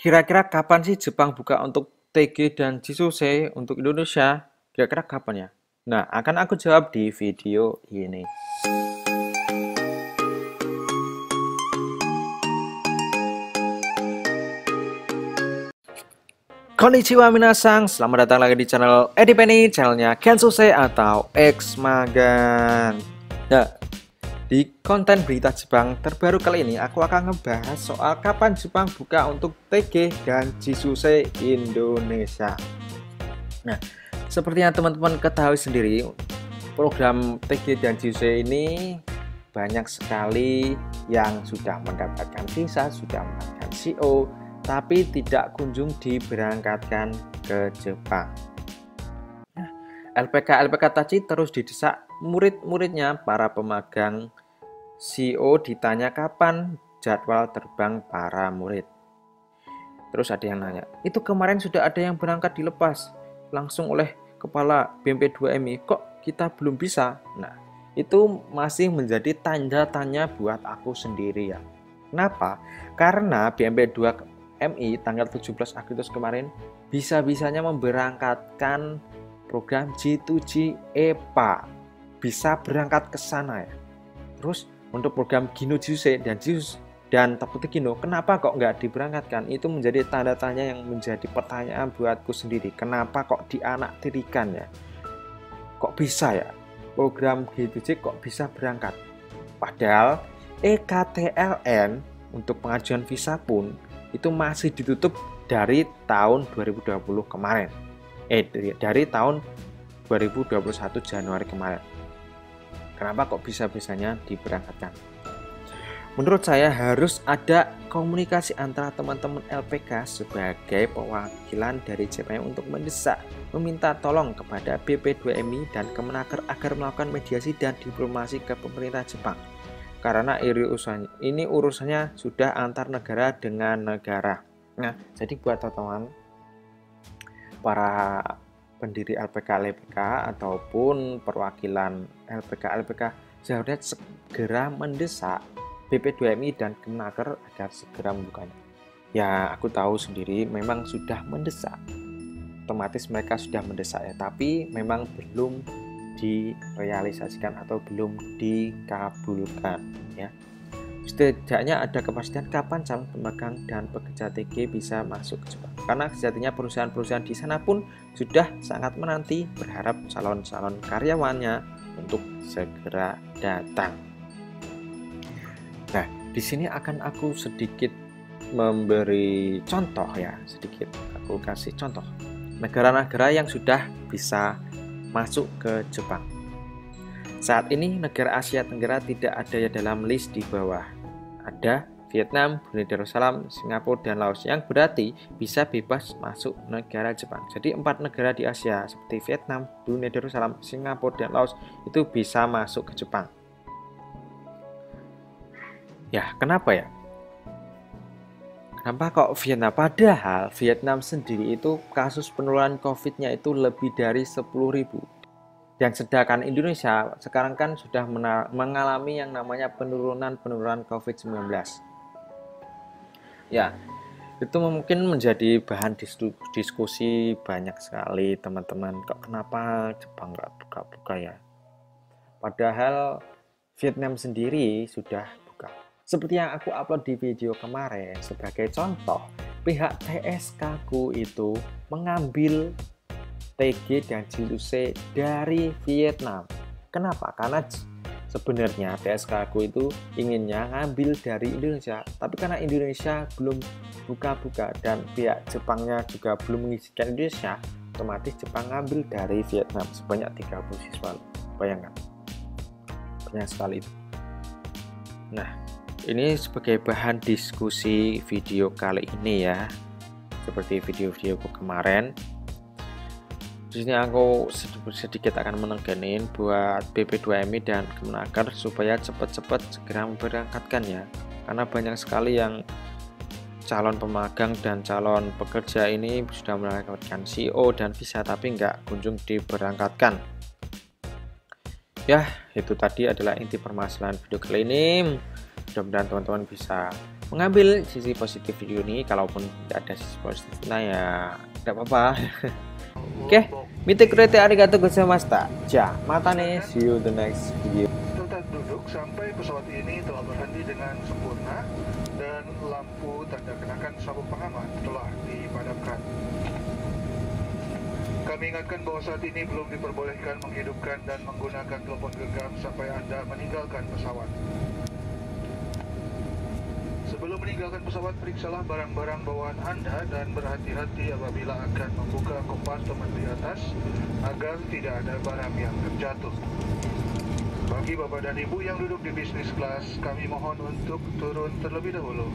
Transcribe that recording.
Kira-kira kapan sih Jepang buka untuk TG dan Jisuse untuk Indonesia? Kira-kira kapan ya? Nah, akan aku jawab di video ini. Konnichiwa minasang, selamat datang lagi di channel Edipeni, channelnya Gensuse atau X Magang. Nah, di konten berita Jepang terbaru kali ini aku akan ngebahas soal kapan Jepang buka untuk TG dan Jisuse Indonesia. Nah, seperti yang teman-teman ketahui sendiri, program TG dan Jisuse ini banyak sekali yang sudah mendapatkan visa, sudah mendapatkan CO, tapi tidak kunjung diberangkatkan ke Jepang. Nah, LPK tadi terus didesak murid-muridnya, para pemagang. CO ditanya kapan jadwal terbang para murid. Terus ada yang nanya, itu kemarin sudah ada yang berangkat dilepas langsung oleh kepala BMP2MI, kok kita belum bisa? Nah, itu masih menjadi tanda tanya buat aku sendiri ya. Kenapa? Karena BMP2MI tanggal 17 Agustus kemarin bisa-bisanya memberangkatkan program G2G EPA. Bisa berangkat ke sana ya. Terus untuk program Gino Jisuse dan Takuti Gino, kenapa kok nggak diberangkatkan? Itu menjadi tanda tanya yang menjadi pertanyaan buatku sendiri. Kenapa kok dianaktirikan ya? Kok bisa ya? Program G2G kok bisa berangkat? Padahal EKTLN untuk pengajuan visa pun itu masih ditutup dari tahun 2020 kemarin. Dari tahun 2021 Januari kemarin. Kenapa kok bisa-bisanya diberangkatkan? Menurut saya harus ada komunikasi antara teman-teman LPK sebagai perwakilan dari JPM untuk mendesak, meminta tolong kepada BP2MI dan Kemenaker agar melakukan mediasi dan diplomasi ke pemerintah Jepang. Karena ini urusannya sudah antar negara dengan negara. Nah, jadi buat teman-teman para pendiri LPK ataupun perwakilan LPK seharusnya segera mendesak BP2MI dan Kemenaker agar segera membukanya. Ya, aku tahu sendiri memang sudah mendesak. Otomatis mereka sudah mendesak ya, tapi memang belum direalisasikan atau belum dikabulkan ya. Setidaknya ada kepastian kapan calon pemegang dan pekerja TG bisa masuk ke Jepang. Karena sejatinya perusahaan-perusahaan di sana pun sudah sangat menanti, berharap calon-calon karyawannya untuk segera datang. Nah, di sini akan aku sedikit memberi contoh ya, sedikit aku kasih contoh negara-negara yang sudah bisa masuk ke Jepang. Saat ini negara Asia Tenggara tidak ada dalam list di bawah. Ada Vietnam, Brunei Darussalam, Singapura, dan Laos, yang berarti bisa bebas masuk negara Jepang. Jadi 4 negara di Asia seperti Vietnam, Brunei Darussalam, Singapura, dan Laos itu bisa masuk ke Jepang. Ya, kenapa ya? Kenapa kok Vietnam? Padahal Vietnam sendiri itu kasus penularan COVID-nya itu lebih dari 10.000. Dan sedangkan Indonesia sekarang kan sudah mengalami yang namanya penurunan COVID-19. Ya, itu mungkin menjadi bahan diskusi banyak sekali teman-teman. Kok kenapa Jepang nggak buka-buka ya? Padahal Vietnam sendiri sudah buka. Seperti yang aku upload di video kemarin, sebagai contoh, pihak TSK-ku itu mengambil TG dan Jisuse dari Vietnam. Kenapa? Karena sebenarnya TSK-ku itu inginnya ngambil dari Indonesia, tapi karena Indonesia belum buka-buka dan pihak Jepangnya juga belum mengizinkan Indonesia, otomatis Jepang ngambil dari Vietnam sebanyak 30 siswa. Bayangkan, banyak sekali itu. Nah, ini sebagai bahan diskusi video kali ini ya, seperti video-videoku kemarin. Di sini aku sedikit akan meneganin buat BP2MI dan Kemenaker supaya cepat-cepat segera memberangkatkan ya. Karena banyak sekali yang calon pemagang dan calon pekerja ini sudah mendapatkan CO dan visa tapi nggak kunjung diberangkatkan. Ya, itu tadi adalah inti permasalahan video kali ini. Mudah-mudahan teman-teman bisa mengambil sisi positif video ini. Kalaupun tidak ada sisi positifnya ya tidak apa-apa. Oke, mite kurete arigatou gozaimashita. Ja, mata nih, see you the next video. Tetap duduk sampai pesawat ini telah berhenti dengan sempurna dan lampu tanda kenakan sabuk pengaman telah dipadamkan. Kami ingatkan bahwa saat ini belum diperbolehkan menghidupkan dan menggunakan telepon genggam sampai Anda meninggalkan pesawat. Sebelum meninggalkan pesawat, periksalah barang-barang bawaan Anda dan berhati-hati apabila akan membuka kompartemen di atas agar tidak ada barang yang terjatuh. Bagi Bapak dan Ibu yang duduk di bisnis kelas, kami mohon untuk turun terlebih dahulu.